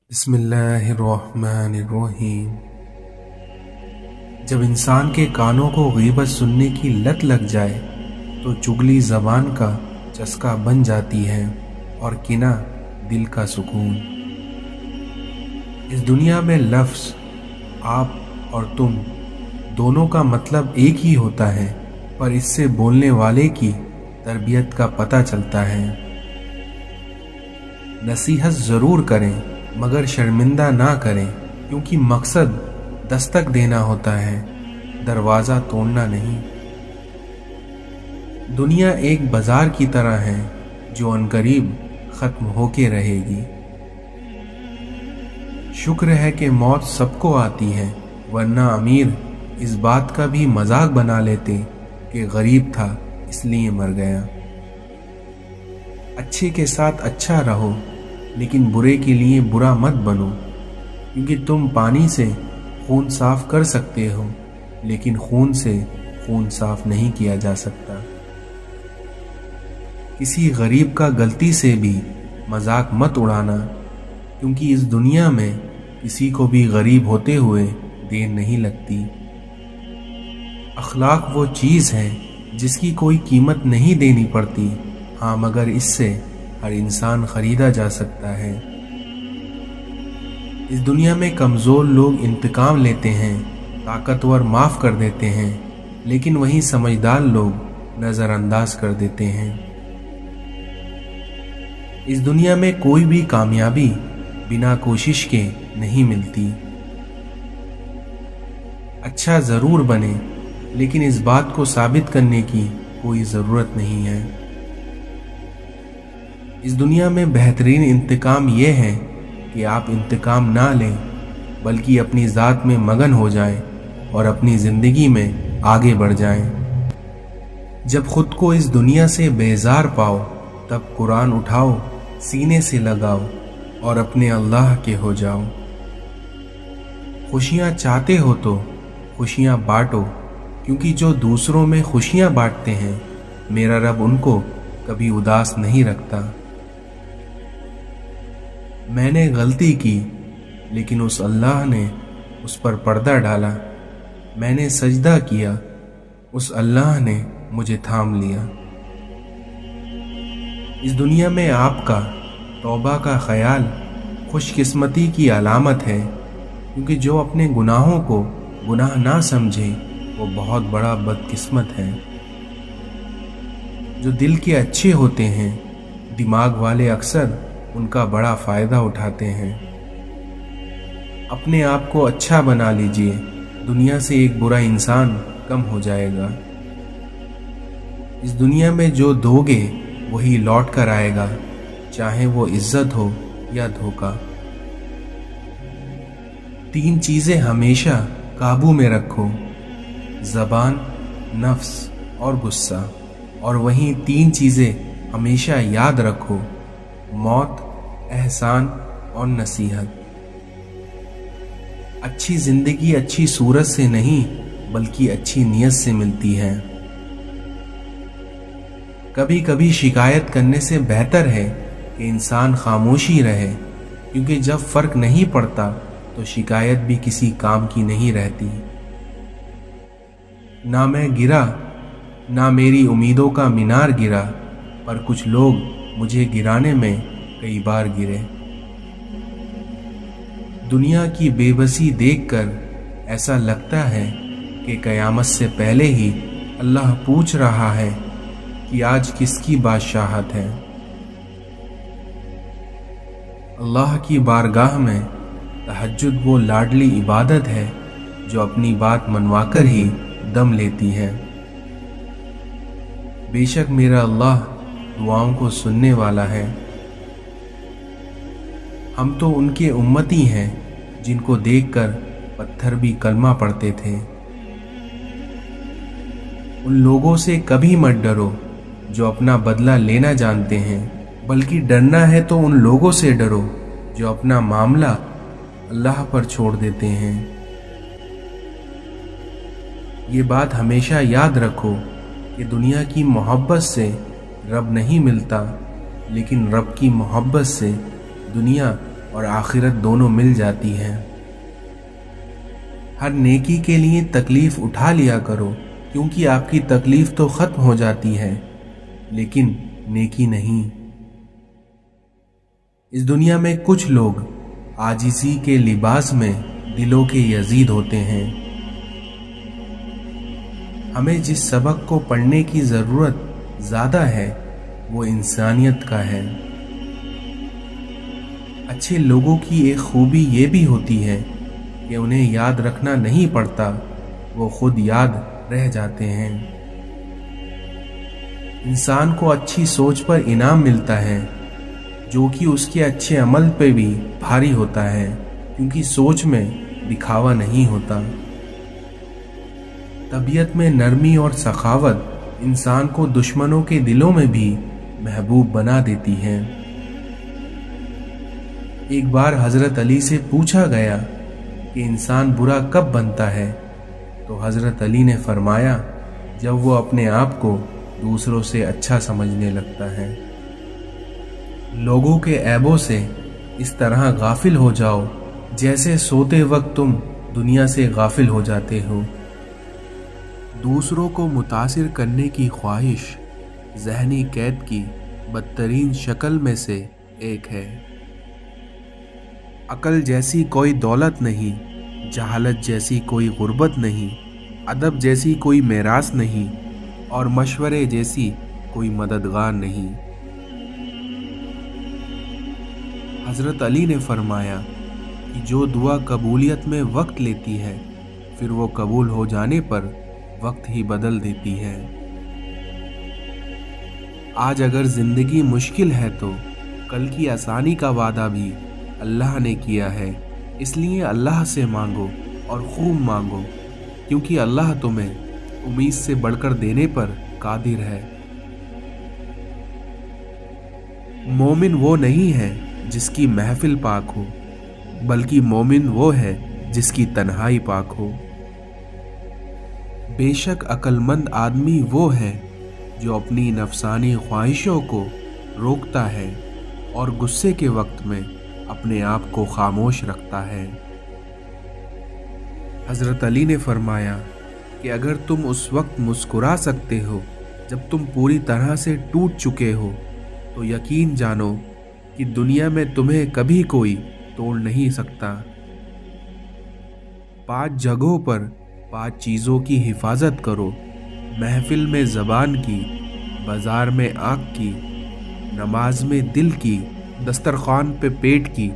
بسم اللہ الرحمن الرحیم۔ جب انسان کے کانوں کو غیبت سننے کی لت لگ جائے تو چگلی زبان کا چسکا بن جاتی ہے اور کینہ دل کا سکون۔ اس دنیا میں لفظ آپ اور تم دونوں کا مطلب ایک ہی ہوتا ہے، پر اس سے بولنے والے کی تربیت کا پتہ چلتا ہے۔ نصیحت ضرور کریں مگر شرمندہ نہ کریں، کیونکہ مقصد دستک دینا ہوتا ہے، دروازہ توڑنا نہیں۔ دنیا ایک بازار کی طرح ہے جو عنقریب ختم ہو کے رہے گی۔ شکر ہے کہ موت سب کو آتی ہے، ورنہ امیر اس بات کا بھی مذاق بنا لیتے کہ غریب تھا اس لیے مر گیا۔ اچھے کے ساتھ اچھا رہو لیکن برے کے لیے برا مت بنو، کیونکہ تم پانی سے خون صاف کر سکتے ہو لیکن خون سے خون صاف نہیں کیا جا سکتا۔ کسی غریب کا غلطی سے بھی مذاق مت اڑانا، کیونکہ اس دنیا میں کسی کو بھی غریب ہوتے ہوئے دیر نہیں لگتی۔ اخلاق وہ چیز ہے جس کی کوئی قیمت نہیں دینی پڑتی، ہاں مگر اس سے ہر انسان خریدا جا سکتا ہے۔ اس دنیا میں کمزور لوگ انتقام لیتے ہیں، طاقتور معاف کر دیتے ہیں، لیکن وہیں سمجھدار لوگ نظر انداز کر دیتے ہیں۔ اس دنیا میں کوئی بھی کامیابی بنا کوشش کے نہیں ملتی۔ اچھا ضرور بنے لیکن اس بات کو ثابت کرنے کی کوئی ضرورت نہیں ہے۔ اس دنیا میں بہترین انتقام یہ ہے کہ آپ انتقام نہ لیں بلکہ اپنی ذات میں مگن ہو جائیں اور اپنی زندگی میں آگے بڑھ جائیں۔ جب خود کو اس دنیا سے بیزار پاؤ تب قرآن اٹھاؤ، سینے سے لگاؤ اور اپنے اللہ کے ہو جاؤ۔ خوشیاں چاہتے ہو تو خوشیاں بانٹو، کیونکہ جو دوسروں میں خوشیاں بانٹتے ہیں میرا رب ان کو کبھی اداس نہیں رکھتا۔ میں نے غلطی کی لیکن اس اللہ نے اس پر پردہ ڈالا، میں نے سجدہ کیا اس اللہ نے مجھے تھام لیا۔ اس دنیا میں آپ کا توبہ کا خیال خوش قسمتی کی علامت ہے، کیونکہ جو اپنے گناہوں کو گناہ نہ سمجھے وہ بہت بڑا بدقسمت ہے۔ جو دل کے اچھے ہوتے ہیں دماغ والے اکثر ان کا بڑا فائدہ اٹھاتے ہیں۔ اپنے آپ کو اچھا بنا لیجئے، دنیا سے ایک برا انسان کم ہو جائے گا۔ اس دنیا میں جو دو گے وہی لوٹ کر آئے گا، چاہے وہ عزت ہو یا دھوکہ۔ تین چیزیں ہمیشہ قابو میں رکھو: زبان، نفس اور غصہ، اور وہیں تین چیزیں ہمیشہ یاد رکھو: موت، احسان اور نصیحت۔ اچھی زندگی اچھی صورت سے نہیں بلکہ اچھی نیت سے ملتی ہے۔ کبھی کبھی شکایت کرنے سے بہتر ہے کہ انسان خاموشی رہے، کیونکہ جب فرق نہیں پڑتا تو شکایت بھی کسی کام کی نہیں رہتی۔ نہ میں گرا نہ میری امیدوں کا مینار گرا، پر کچھ لوگ مجھے گرانے میں کئی بار گرے۔ دنیا کی بے بسی دیکھ کر ایسا لگتا ہے کہ قیامت سے پہلے ہی اللہ پوچھ رہا ہے کہ آج کس کی بادشاہت ہے۔ اللہ کی بارگاہ میں تہجد وہ لاڈلی عبادت ہے جو اپنی بات منوا کر ہی دم لیتی ہے۔ بے شک میرا اللہ دعاؤں کو سننے والا ہے۔ ہم تو ان کے امتی ہیں جن کو دیکھ کر پتھر بھی کلمہ پڑھتے تھے۔ ان لوگوں سے کبھی مت ڈرو جو اپنا بدلہ لینا جانتے ہیں، بلکہ ڈرنا ہے تو ان لوگوں سے ڈرو جو اپنا معاملہ اللہ پر چھوڑ دیتے ہیں۔ یہ بات ہمیشہ یاد رکھو کہ دنیا کی محبت سے رب نہیں ملتا، لیکن رب کی محبت سے دنیا और आखिरत दोनों मिल जाती हैं। हर नेकी के लिए तकलीफ उठा लिया करो, क्योंकि आपकी तकलीफ तो खत्म हो जाती है, लेकिन नेकी नहीं। इस दुनिया में कुछ लोग आजिज़ी के लिबास में दिलों के यजीद होते हैं। हमें जिस सबक को पढ़ने की ज़रूरत ज़्यादा है वो इंसानियत का है। अच्छे लोगों की एक खूबी ये भी होती है कि उन्हें याद रखना नहीं पड़ता, वो खुद याद रह जाते हैं। इंसान को अच्छी सोच पर इनाम मिलता है, जो कि उसके अच्छे अमल पे भी भारी होता है, क्योंकि सोच में दिखावा नहीं होता। तबीयत में नरमी और सखावत इंसान को दुश्मनों के दिलों में भी महबूब बना देती है। एक बार हजरत अली से पूछा गया कि इंसान बुरा कब बनता है, तो हजरत अली ने फरमाया, जब वो अपने आप को दूसरों से अच्छा समझने लगता है। लोगों के ऐबों से इस तरह गाफिल हो जाओ जैसे सोते वक्त तुम दुनिया से गाफिल हो जाते हो। दूसरों को मुतासिर करने की ख्वाहिश ज़हनी कैद की बदतरीन शक्ल में से एक है। अकल जैसी कोई दौलत नहीं, जहालत जैसी कोई गुर्बत नहीं, अदब जैसी कोई मेरास नहीं, और मशवरे जैसी कोई मददगार नहीं। हज़रत अली ने फरमाया कि जो दुआ कबूलियत में वक्त लेती है, फिर वो कबूल हो जाने पर वक्त ही बदल देती है। आज अगर ज़िंदगी मुश्किल है तो कल की आसानी का वादा भी अल्लाह ने किया है, इसलिए अल्लाह से मांगो और खूब मांगो, क्योंकि अल्लाह तुम्हें उम्मीद से बढ़कर देने पर कादिर है। मोमिन वो नहीं है जिसकी महफिल पाक हो, बल्कि मोमिन वो है जिसकी तन्हाई पाक हो। बेशक अक्लमंद आदमी वो है जो अपनी नफसानी ख्वाहिशों को रोकता है और गुस्से के वक्त में अपने आप को खामोश रखता है। हज़रत अली ने फरमाया कि अगर तुम उस वक्त मुस्कुरा सकते हो जब तुम पूरी तरह से टूट चुके हो, तो यकीन जानो कि दुनिया में तुम्हें कभी कोई तोड़ नहीं सकता। 5 जगहों पर 5 चीज़ों की हिफाजत करो, महफिल में ज़बान की, बाज़ार में आँख की, नमाज में दिल की, दस्तरखान पे पेट की,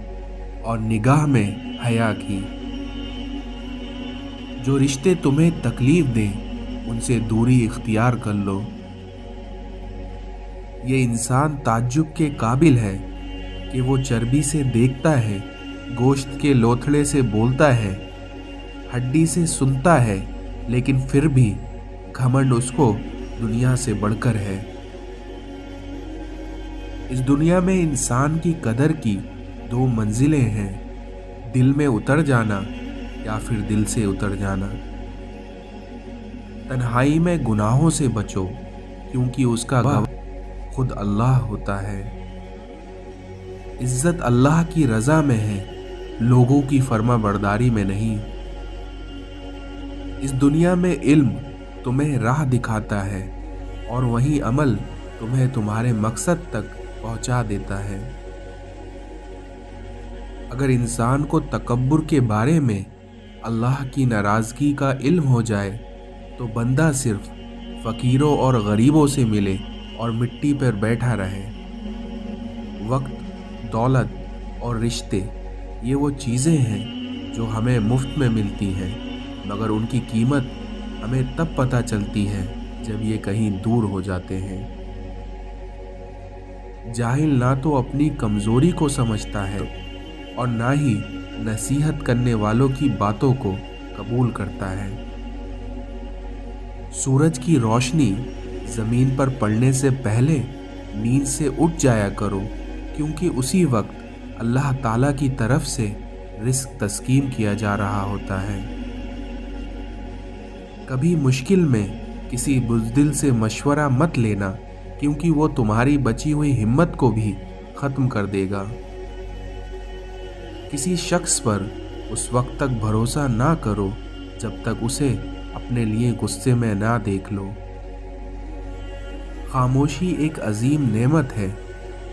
और निगाह में हया की। जो रिश्ते तुम्हें तकलीफ दें उनसे दूरी इख्तियार कर लो। ये इंसान ताज्जुब के काबिल है कि वो चर्बी से देखता है, गोश्त के लोथड़े से बोलता है, हड्डी से सुनता है, लेकिन फिर भी घमंड उसको दुनिया से बढ़कर है। इस दुनिया में इंसान की कदर की 2 मंजिलें हैं, दिल में उतर जाना या फिर दिल से उतर जाना। तन्हाई में गुनाहों से बचो, क्योंकि उसका गवाह खुद अल्लाह होता है। इज्जत अल्लाह की रज़ा में है, लोगों की फर्मा बरदारी में नहीं। इस दुनिया में इल्म तुम्हें राह दिखाता है और वही अमल तुम्हें तुम्हारे मकसद तक पहुंचा देता है। अगर इंसान को तकब्बुर के बारे में अल्लाह की नाराज़गी का इल्म हो जाए तो बंदा सिर्फ फ़कीरों और गरीबों से मिले और मिट्टी पर बैठा रहे। वक्त, दौलत और रिश्ते ये वो चीज़ें हैं जो हमें मुफ्त में मिलती हैं, मगर उनकी कीमत हमें तब पता चलती है जब ये कहीं दूर हो जाते हैं। जाहिल ना तो अपनी कमज़ोरी को समझता है और ना ही नसीहत करने वालों की बातों को कबूल करता है। सूरज की रोशनी ज़मीन पर पड़ने से पहले नींद से उठ जाया करो, क्योंकि उसी वक्त अल्लाह ताला की तरफ से रिस्क तस्कीम किया जा रहा होता है। कभी मुश्किल में किसी बुज़दिल से मशवरा मत लेना, क्योंकि वो तुम्हारी बची हुई हिम्मत को भी ख़त्म कर देगा। किसी शख्स पर उस वक्त तक भरोसा ना करो जब तक उसे अपने लिए गुस्से में ना देख लो। खामोशी एक अजीम नेमत है,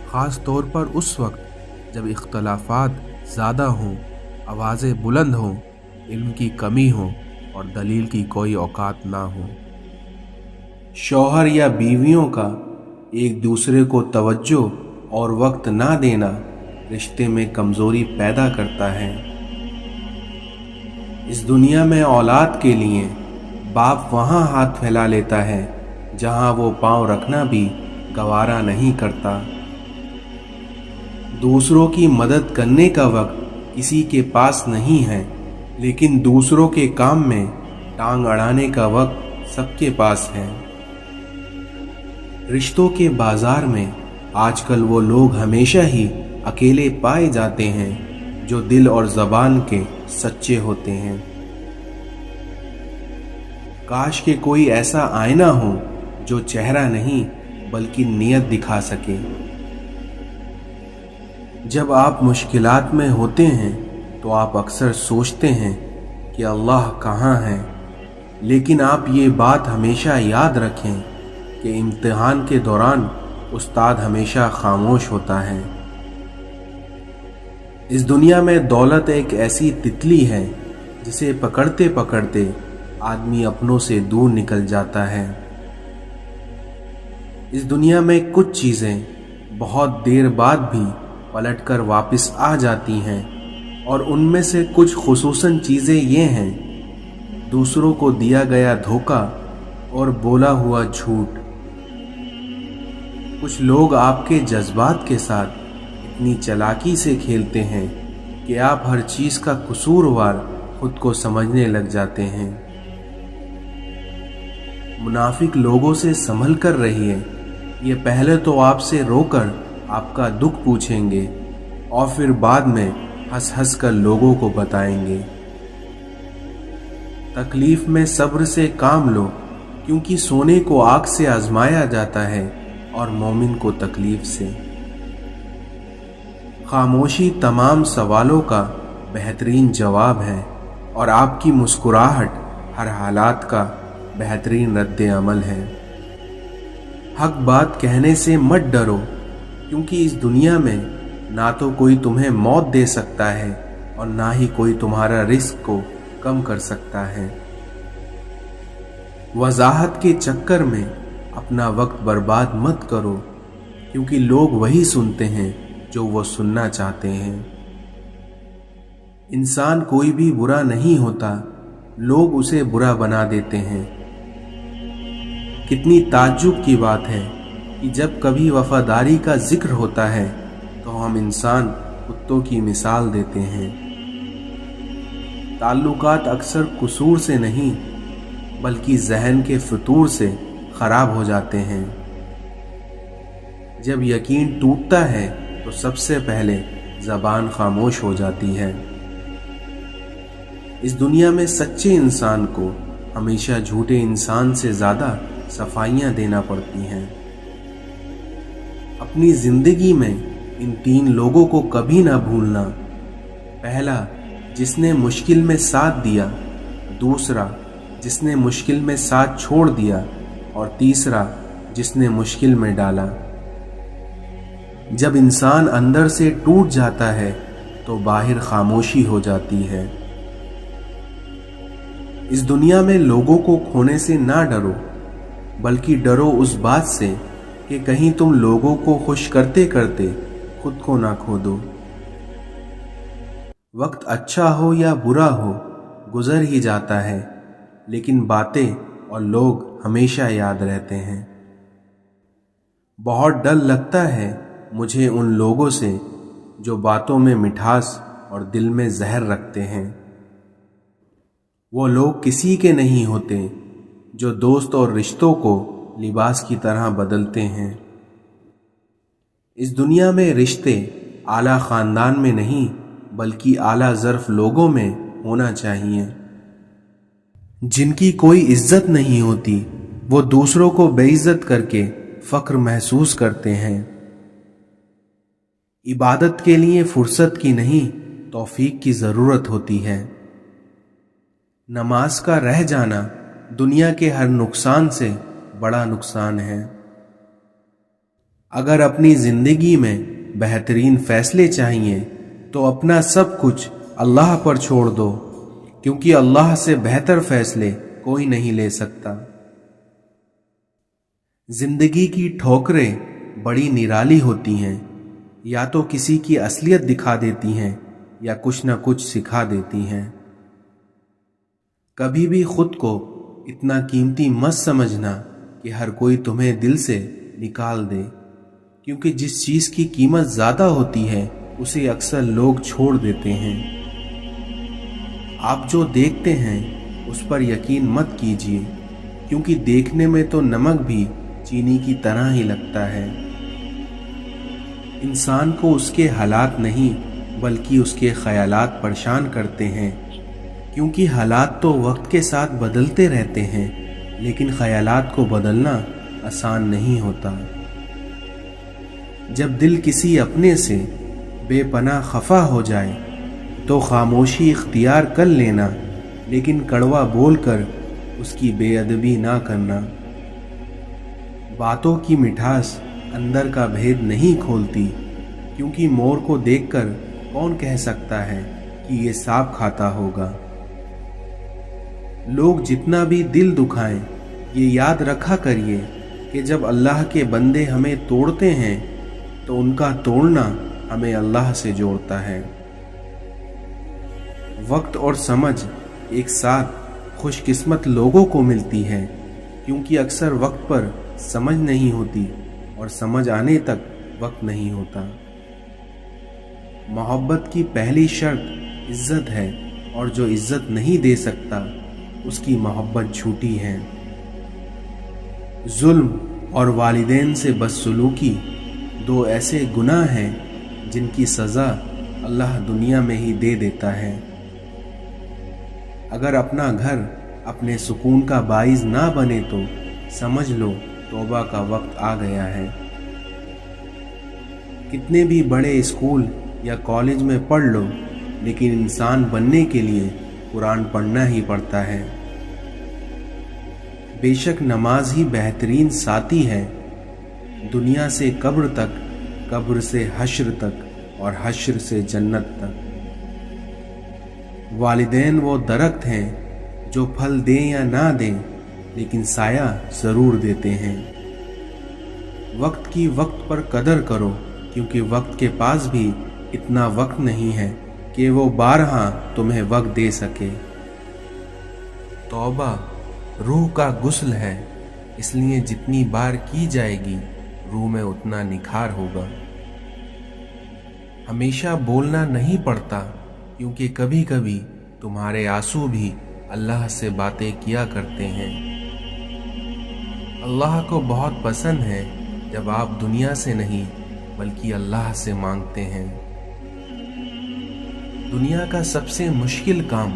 ख़ास तौर पर उस वक्त जब इख्तलाफात ज़्यादा हों, आवाज़ें बुलंद हों, इल्म की कमी हो और दलील की कोई औकात ना हो। शौहर या बीवियों का एक दूसरे को तवज्जो और वक्त ना देना रिश्ते में कमज़ोरी पैदा करता है। इस दुनिया में औलाद के लिए बाप वहाँ हाथ फैला लेता है जहाँ वो पाँव रखना भी गवारा नहीं करता। दूसरों की मदद करने का वक्त किसी के पास नहीं है, लेकिन दूसरों के काम में टांग अड़ाने का वक्त सबके पास है। रिश्तों के बाजार में आजकल वो लोग हमेशा ही अकेले पाए जाते हैं जो दिल और ज़बान के सच्चे होते हैं। काश के कोई ऐसा आईना हो जो चेहरा नहीं बल्कि नियत दिखा सके। जब आप मुश्किलात में होते हैं तो आप अक्सर सोचते हैं कि अल्लाह कहाँ है, लेकिन आप ये बात हमेशा याद रखें कि इम्तिहान के दौरान उस्ताद हमेशा खामोश होता है। इस दुनिया में दौलत एक ऐसी तितली है जिसे पकड़ते पकड़ते आदमी अपनों से दूर निकल जाता है। इस दुनिया में कुछ चीज़ें बहुत देर बाद भी पलटकर वापस आ जाती हैं और उनमें से कुछ खुसूसन चीज़ें ये हैं: दूसरों को दिया गया धोखा और बोला हुआ झूठ। कुछ लोग आपके जज्बात के साथ इतनी चालाकी से खेलते हैं कि आप हर चीज़ का कसूरवार खुद को समझने लग जाते हैं। मुनाफिक लोगों से संभल कर रहिए, ये पहले तो आपसे रोकर आपका दुख पूछेंगे और फिर बाद में हंस हंस कर लोगों को बताएंगे। तकलीफ में सब्र से काम लो, क्योंकि सोने को आग से आजमाया जाता है और मोमिन को तकलीफ से। खामोशी तमाम सवालों का बेहतरीन जवाब है और आपकी मुस्कुराहट हर हालात का बेहतरीन रद्द अमल है। हक बात कहने से मत डरो, क्योंकि इस दुनिया में ना तो कोई तुम्हें मौत दे सकता है और ना ही कोई तुम्हारा रिस्क को कम कर सकता है। वजाहत के चक्कर में अपना वक्त बर्बाद मत करो, क्योंकि लोग वही सुनते हैं जो वो सुनना चाहते हैं। इंसान कोई भी बुरा नहीं होता, लोग उसे बुरा बना देते हैं। कितनी ताज्जुब की बात है कि जब कभी वफादारी का जिक्र होता है तो हम इंसान कुत्तों की मिसाल देते हैं। ताल्लुकात अक्सर कसूर से नहीं बल्कि जहन के फितूर से खराब हो जाते हैं। जब यकीन टूटता है तो सबसे पहले ज़बान खामोश हो जाती है। इस दुनिया में सच्चे इंसान को हमेशा झूठे इंसान से ज़्यादा सफाइयाँ देना पड़ती हैं। अपनी जिंदगी में इन 3 लोगों को कभी ना भूलना। पहला, जिसने मुश्किल में साथ दिया। दूसरा, जिसने मुश्किल में साथ छोड़ दिया। और तीसरा, जिसने मुश्किल में डाला। जब इंसान अंदर से टूट जाता है तो बाहर खामोशी हो जाती है। इस दुनिया में लोगों को खोने से ना डरो, बल्कि डरो उस बात से कि कहीं तुम लोगों को खुश करते करते खुद को ना खो दो। वक्त अच्छा हो या बुरा हो, गुजर ही जाता है, लेकिन बातें और लोग हमेशा याद रहते हैं। बहुत डर लगता है मुझे उन लोगों से जो बातों में मिठास और दिल में जहर रखते हैं। वो लोग किसी के नहीं होते जो दोस्त और रिश्तों को लिबास की तरह बदलते हैं। इस दुनिया में रिश्ते आला ख़ानदान में नहीं बल्कि आला ज़र्फ़ लोगों में होना चाहिए। जिनकी कोई इज्जत नहीं होती वो दूसरों को बेइज्जत करके फ़ख्र महसूस करते हैं। इबादत के लिए फुर्सत की नहीं तो तौफीक की ज़रूरत होती है। नमाज का रह जाना दुनिया के हर नुकसान से बड़ा नुकसान है। अगर अपनी ज़िंदगी में बेहतरीन फ़ैसले चाहिए तो अपना सब कुछ अल्लाह पर छोड़ दो, क्योंकि अल्लाह से बेहतर फ़ैसले कोई नहीं ले सकता। ज़िंदगी की ठोकरें बड़ी निराली होती हैं, या तो किसी की असलियत दिखा देती हैं या कुछ न कुछ सिखा देती हैं। कभी भी खुद को इतना कीमती मत समझना कि हर कोई तुम्हें दिल से निकाल दे, क्योंकि जिस चीज़ की कीमत ज़्यादा होती है उसे अक्सर लोग छोड़ देते हैं। आप जो देखते हैं उस पर यकीन मत कीजिए, क्योंकि देखने में तो नमक भी चीनी की तरह ही लगता है। इंसान को उसके हालात नहीं बल्कि उसके ख्यालात परेशान करते हैं, क्योंकि हालात तो वक्त के साथ बदलते रहते हैं, लेकिन ख्यालात को बदलना आसान नहीं होता। जब दिल किसी अपने से बेपनाह खफा हो जाए तो खामोशी इख्तियार कर लेना, लेकिन कड़वा बोलकर उसकी बेअदबी ना करना। बातों की मिठास अंदर का भेद नहीं खोलती, क्योंकि मोर को देखकर कौन कह सकता है कि ये सांप खाता होगा। लोग जितना भी दिल दुखाएं, ये याद रखा करिए कि जब अल्लाह के बंदे हमें तोड़ते हैं तो उनका तोड़ना हमें अल्लाह से जोड़ता है। वक्त और समझ एक साथ खुशकिस्मत लोगों को मिलती है, क्योंकि अक्सर वक्त पर समझ नहीं होती और समझ आने तक वक्त नहीं होता। मोहब्बत की पहली शर्त इज्जत है, और जो इज्जत नहीं दे सकता उसकी मोहब्बत झूठी है। जुल्म और वालिदैन से बदसलूकी दो ऐसे गुनाह हैं जिनकी सज़ा अल्लाह दुनिया में ही दे देता है। अगर अपना घर अपने सुकून का बाइस ना बने तो समझ लो तौबा का वक्त आ गया है। कितने भी बड़े स्कूल या कॉलेज में पढ़ लो, लेकिन इंसान बनने के लिए कुरान पढ़ना ही पड़ता है। बेशक नमाज ही बेहतरीन साथी है, दुनिया से कब्र तक, कब्र से हश्र तक और हश्र से जन्नत तक। वालिदैन वो दरख्त हैं जो फल दें या ना दें, लेकिन साया ज़रूर देते हैं। वक्त की वक्त पर कदर करो, क्योंकि वक्त के पास भी इतना वक्त नहीं है कि वो बारहा तुम्हें वक्त दे सके। तौबा रूह का गुस्ल है, इसलिए जितनी बार की जाएगी रूह में उतना निखार होगा। हमेशा बोलना नहीं पड़ता, क्योंकि कभी कभी तुम्हारे आंसू भी अल्लाह से बातें किया करते हैं। अल्लाह को बहुत पसंद है जब आप दुनिया से नहीं बल्कि अल्लाह से मांगते हैं। दुनिया का सबसे मुश्किल काम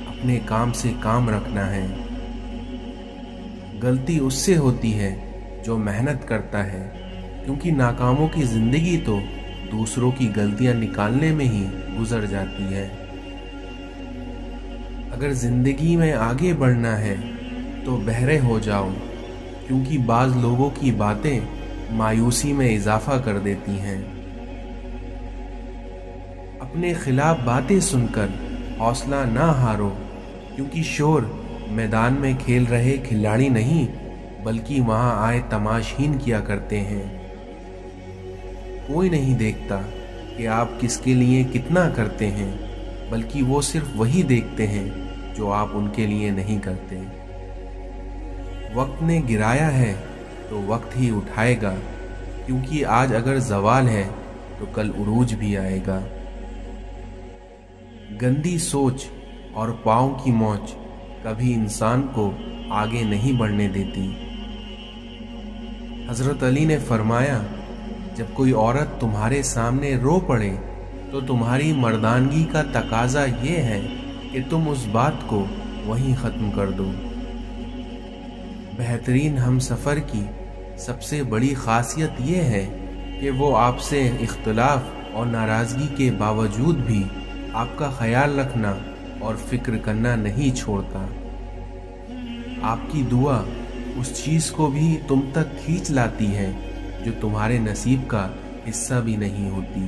अपने काम से काम रखना है। गलती उससे होती है जो मेहनत करता है, क्योंकि नाकामों की जिंदगी तो दूसरों की गलतियां निकालने में ही गुजर जाती है। अगर जिंदगी में आगे बढ़ना है तो बहरे हो जाओ, क्योंकि बाज लोगों की बातें मायूसी में इजाफा कर देती हैं। अपने खिलाफ बातें सुनकर हौसला ना हारो, क्योंकि शोर मैदान में खेल रहे खिलाड़ी नहीं बल्कि वहां आए तमाशहीन किया करते हैं। कोई नहीं देखता कि आप किसके लिए कितना करते हैं, बल्कि वो सिर्फ वही देखते हैं जो आप उनके लिए नहीं करते। वक्त ने गिराया है तो वक्त ही उठाएगा, क्योंकि आज अगर जवाल है तो कल उरूज भी आएगा। गंदी सोच और पाँव की मौज कभी इंसान को आगे नहीं बढ़ने देती। हजरत अली ने फरमाया, जब कोई औरत तुम्हारे सामने रो पड़े तो तुम्हारी मर्दानगी का तकाजा ये है कि तुम उस बात को वहीं ख़त्म कर दो। बेहतरीन हमसफ़र की सबसे बड़ी ख़ासियत ये है कि वो आपसे इख्तिलाफ और नाराज़गी के बावजूद भी आपका ख्याल रखना और फिक्र करना नहीं छोड़ता। आपकी दुआ उस चीज़ को भी तुम तक खींच लाती है जो तुम्हारे नसीब का हिस्सा भी नहीं होती।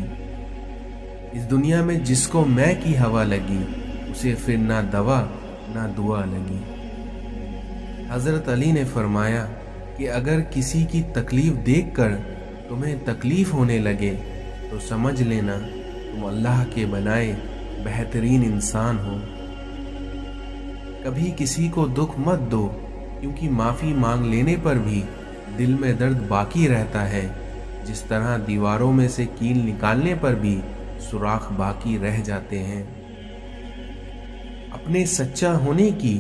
इस दुनिया में जिसको मैं की हवा लगी, उसे फिर ना दवा ना दुआ लगी। हज़रत अली ने फरमाया कि अगर किसी की तकलीफ देखकर तुम्हें तकलीफ होने लगे तो समझ लेना तुम अल्लाह के बनाए बेहतरीन इंसान हो। कभी किसी को दुख मत दो, क्योंकि माफ़ी मांग लेने पर भी दिल में दर्द बाकी रहता है, जिस तरह दीवारों में से कील निकालने पर भी सुराख बाकी रह जाते हैं। अपने सच्चा होने की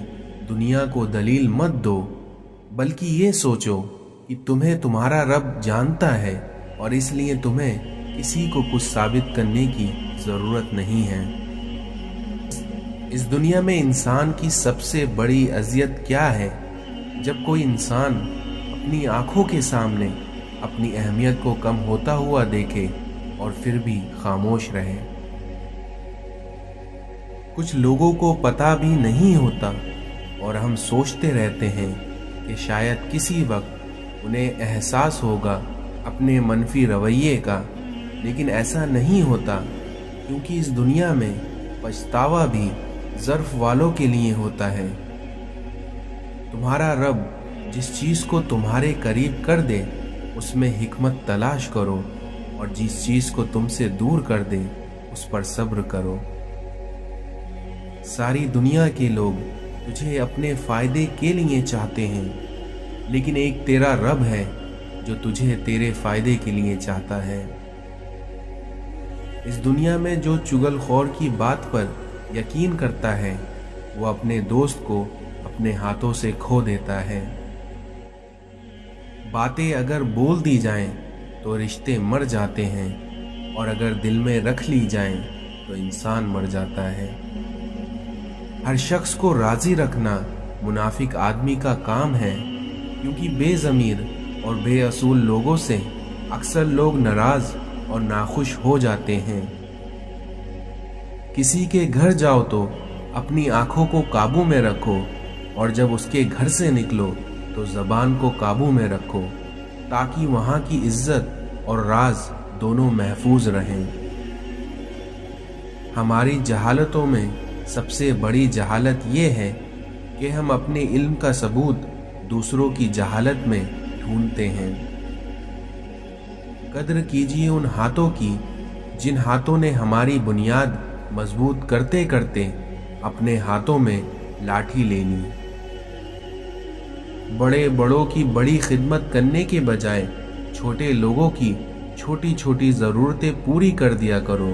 दुनिया को दलील मत दो, बल्कि ये सोचो कि तुम्हें तुम्हारा रब जानता है और इसलिए तुम्हें किसी को कुछ साबित करने की ज़रूरत नहीं है। इस दुनिया में इंसान की सबसे बड़ी अजियत क्या है? जब कोई इंसान अपनी आंखों के सामने अपनी अहमियत को कम होता हुआ देखे और फिर भी खामोश रहे। कुछ लोगों को पता भी नहीं होता और हम सोचते रहते हैं कि शायद किसी वक्त उन्हें एहसास होगा अपने मनफी रवैये का, लेकिन ऐसा नहीं होता, क्योंकि इस दुनिया में पछतावा भी ज़र्फ वालों के लिए होता है। तुम्हारा रब जिस चीज़ को तुम्हारे करीब कर दे उसमें हिकमत तलाश करो, और जिस चीज़ को तुमसे दूर कर दे उस पर सब्र करो। सारी दुनिया के लोग तुझे अपने फ़ायदे के लिए चाहते हैं, लेकिन एक तेरा रब है जो तुझे तेरे फ़ायदे के लिए चाहता है। इस दुनिया में जो चुगलखोर की बात पर यकीन करता है वो अपने दोस्त को अपने हाथों से खो देता है। बातें अगर बोल दी जाएं तो रिश्ते मर जाते हैं, और अगर दिल में रख ली जाएं तो इंसान मर जाता है। हर शख्स को राज़ी रखना मुनाफिक आदमी का काम है, क्योंकि बेज़मीर और बेअसूल लोगों से अक्सर लोग नाराज़ और नाखुश हो जाते हैं। किसी के घर जाओ तो अपनी आंखों को काबू में रखो, और जब उसके घर से निकलो तो ज़बान को काबू में रखो, ताकि वहाँ की इज्जत और राज दोनों महफूज रहें। हमारी जहालतों में सबसे बड़ी जहालत ये है कि हम अपने इल्म का सबूत दूसरों की जहालत में ढूंढते हैं। कद्र कीजिए उन हाथों की जिन हाथों ने हमारी बुनियाद मजबूत करते करते अपने हाथों में लाठी ले ली। बड़े बड़ों की बड़ी खिदमत करने के बजाय छोटे लोगों की छोटी छोटी ज़रूरतें पूरी कर दिया करो,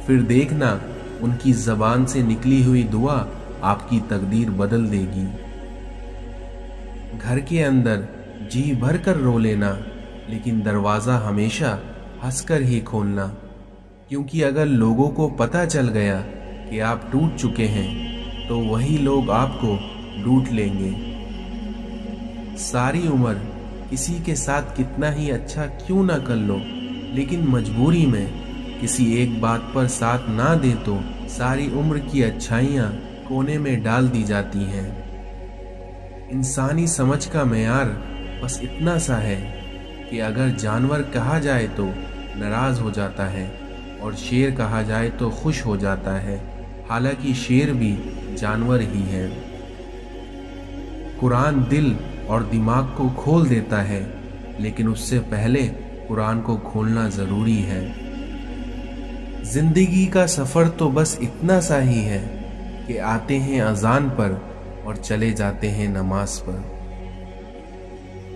फिर देखना उनकी ज़बान से निकली हुई दुआ आपकी तकदीर बदल देगी। घर के अंदर जी भर कर रो लेना, लेकिन दरवाज़ा हमेशा हंसकर ही खोलना, क्योंकि अगर लोगों को पता चल गया कि आप टूट चुके हैं तो वही लोग आपको लूट लेंगे। सारी उम्र किसी के साथ कितना ही अच्छा क्यों ना कर लो, लेकिन मजबूरी में किसी एक बात पर साथ ना दे तो सारी उम्र की अच्छाइयाँ कोने में डाल दी जाती हैं। इंसानी समझ का मेयार बस इतना सा है कि अगर जानवर कहा जाए तो नाराज़ हो जाता है और शेर कहा जाए तो खुश हो जाता है, हालांकि शेर भी जानवर ही है। कुरान दिल और दिमाग को खोल देता है, लेकिन उससे पहले कुरान को खोलना ज़रूरी है। जिंदगी का सफ़र तो बस इतना सा ही है कि आते हैं अजान पर और चले जाते हैं नमाज पर।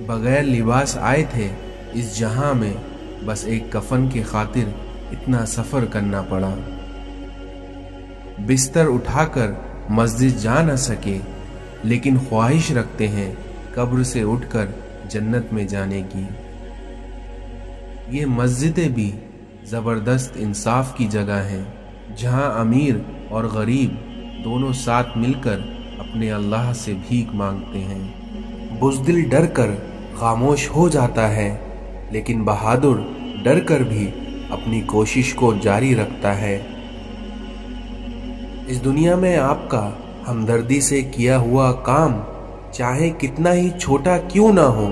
बगैर लिबास आए थे इस जहां में, बस एक कफन के खातिर इतना सफ़र करना पड़ा। बिस्तर उठाकर मस्जिद जा न सके, लेकिन ख्वाहिश रखते हैं कब्र से उठकर जन्नत में जाने की। ये मस्जिदें भी ज़बरदस्त इंसाफ की जगह हैं, जहां अमीर और गरीब दोनों साथ मिलकर अपने अल्लाह से भीख मांगते हैं। बुज़दिल डर कर खामोश हो जाता है, लेकिन बहादुर डर कर भी अपनी कोशिश को जारी रखता है। اس دنیا میں آپ کا ہمدردی سے کیا ہوا کام چاہے کتنا ہی چھوٹا کیوں نہ ہو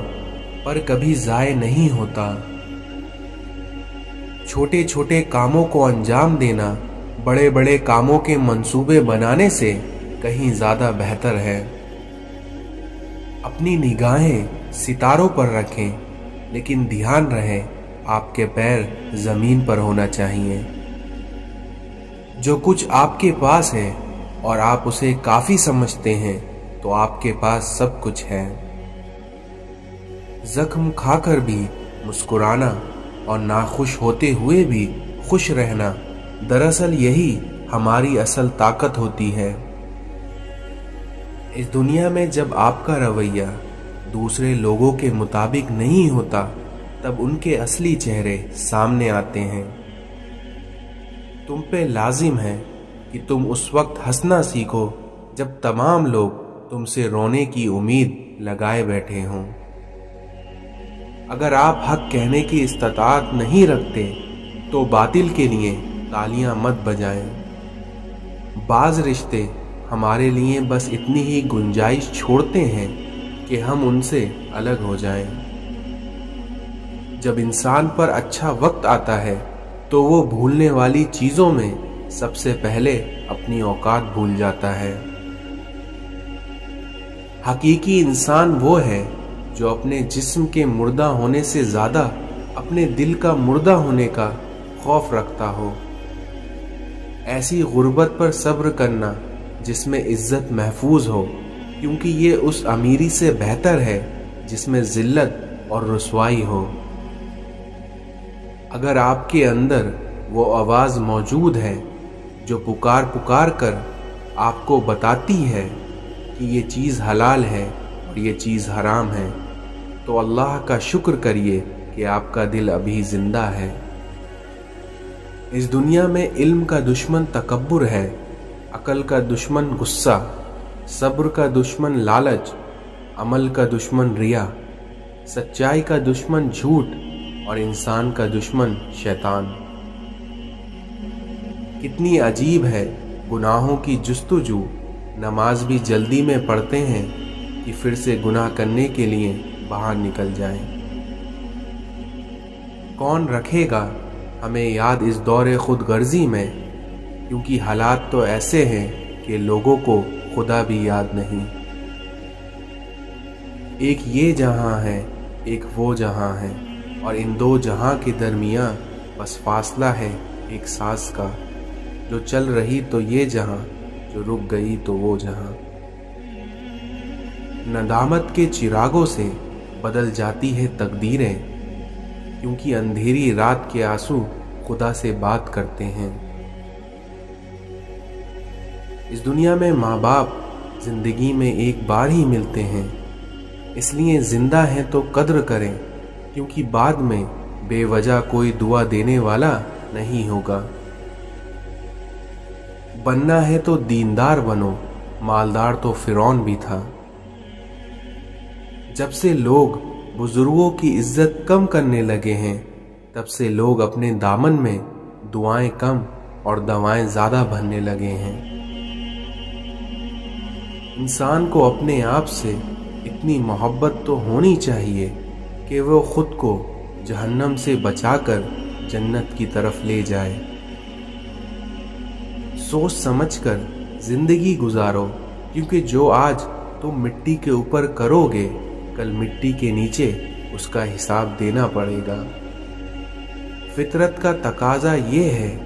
پر کبھی ضائع نہیں ہوتا۔ چھوٹے چھوٹے کاموں کو انجام دینا بڑے بڑے کاموں کے منصوبے بنانے سے کہیں زیادہ بہتر ہے۔ اپنی نگاہیں ستاروں پر رکھیں، لیکن دھیان رہے آپ کے پیر زمین پر ہونا چاہیے۔ جو کچھ آپ کے پاس ہے اور آپ اسے کافی سمجھتے ہیں تو آپ کے پاس سب کچھ ہے۔ زخم کھا کر بھی مسکرانا اور ناخوش ہوتے ہوئے بھی خوش رہنا، دراصل یہی ہماری اصل طاقت ہوتی ہے۔ اس دنیا میں جب آپ کا رویہ دوسرے لوگوں کے مطابق نہیں ہوتا تب ان کے اصلی چہرے سامنے آتے ہیں۔ تم پہ لازم ہے کہ تم اس وقت ہنسنا سیکھو جب تمام لوگ تم سے رونے کی امید لگائے بیٹھے ہوں۔ اگر آپ حق کہنے کی استطاعت نہیں رکھتے تو باطل کے لیے تالیاں مت بجائیں۔ بعض رشتے ہمارے لیے بس اتنی ہی گنجائش چھوڑتے ہیں کہ ہم ان سے الگ ہو جائیں۔ جب انسان پر اچھا وقت آتا ہے تو وہ بھولنے والی چیزوں میں سب سے پہلے اپنی اوقات بھول جاتا ہے۔ حقیقی انسان وہ ہے جو اپنے جسم کے مردہ ہونے سے زیادہ اپنے دل کا مردہ ہونے کا خوف رکھتا ہو۔ ایسی غربت پر صبر کرنا جس میں عزت محفوظ ہو، کیونکہ یہ اس امیری سے بہتر ہے جس میں ذلت اور رسوائی ہو۔ اگر آپ کے اندر وہ آواز موجود ہے جو پکار پکار کر آپ کو بتاتی ہے کہ یہ چیز حلال ہے اور یہ چیز حرام ہے، تو اللہ کا شکر کریے کہ آپ کا دل ابھی زندہ ہے۔ اس دنیا میں علم کا دشمن تکبر ہے، عقل کا دشمن غصہ، صبر کا دشمن لالچ، عمل کا دشمن ریا، سچائی کا دشمن جھوٹ اور انسان کا دشمن شیطان۔ کتنی عجیب ہے گناہوں کی جستجو، نماز بھی جلدی میں پڑھتے ہیں کہ پھر سے گناہ کرنے کے لیے باہر نکل جائیں۔ کون رکھے گا ہمیں یاد اس دور خود غرضی میں، کیونکہ حالات تو ایسے ہیں کہ لوگوں کو خدا بھی یاد نہیں۔ ایک یہ جہاں ہے، ایک وہ جہاں ہے، اور ان دو جہاں کے درمیان بس فاصلہ ہے ایک سانس کا۔ جو چل رہی تو یہ جہاں، جو رک گئی تو وہ جہاں۔ ندامت کے چراغوں سے بدل جاتی ہے تقدیریں، کیونکہ اندھیری رات کے آنسو خدا سے بات کرتے ہیں۔ اس دنیا میں ماں باپ زندگی میں ایک بار ہی ملتے ہیں، اس لیے زندہ ہیں تو قدر کریں، کیونکہ بعد میں بے وجہ کوئی دعا دینے والا نہیں ہوگا۔ بننا ہے تو دیندار بنو، مالدار تو فرعون بھی تھا۔ جب سے لوگ بزرگوں کی عزت کم کرنے لگے ہیں، تب سے لوگ اپنے دامن میں دعائیں کم اور دوائیں زیادہ بھرنے لگے ہیں۔ انسان کو اپنے آپ سے اتنی محبت تو ہونی چاہیے کہ وہ خود کو جہنم سے بچا کر جنت کی طرف لے جائے۔ سوچ سمجھ کر زندگی گزارو، کیونکہ جو آج تم مٹی کے اوپر کرو گے کل مٹی کے نیچے اس کا حساب دینا پڑے گا۔ فطرت کا تقاضا یہ ہے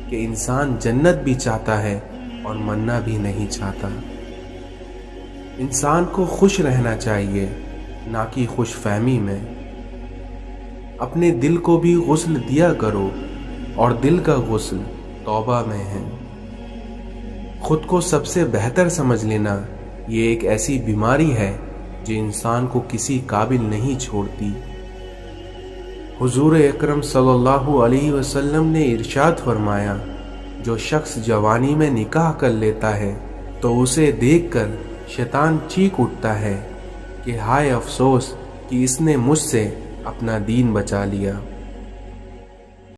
کہ انسان جنت بھی چاہتا ہے اور مرنا بھی نہیں چاہتا۔ انسان کو خوش رہنا چاہیے، نہ کہ خوش فہمی میں۔ اپنے دل کو بھی غسل دیا کرو، اور دل کا غسل توبہ میں ہے۔ خود کو سب سے بہتر سمجھ لینا یہ ایک ایسی بیماری ہے جو انسان کو کسی قابل نہیں چھوڑتی۔ حضور اکرم صلی اللہ علیہ وسلم نے ارشاد فرمایا، جو شخص جوانی میں نکاح کر لیتا ہے تو اسے دیکھ کر شیطان چیخ اٹھتا ہے کہ ہائے افسوس کہ اس نے مجھ سے اپنا دین بچا لیا۔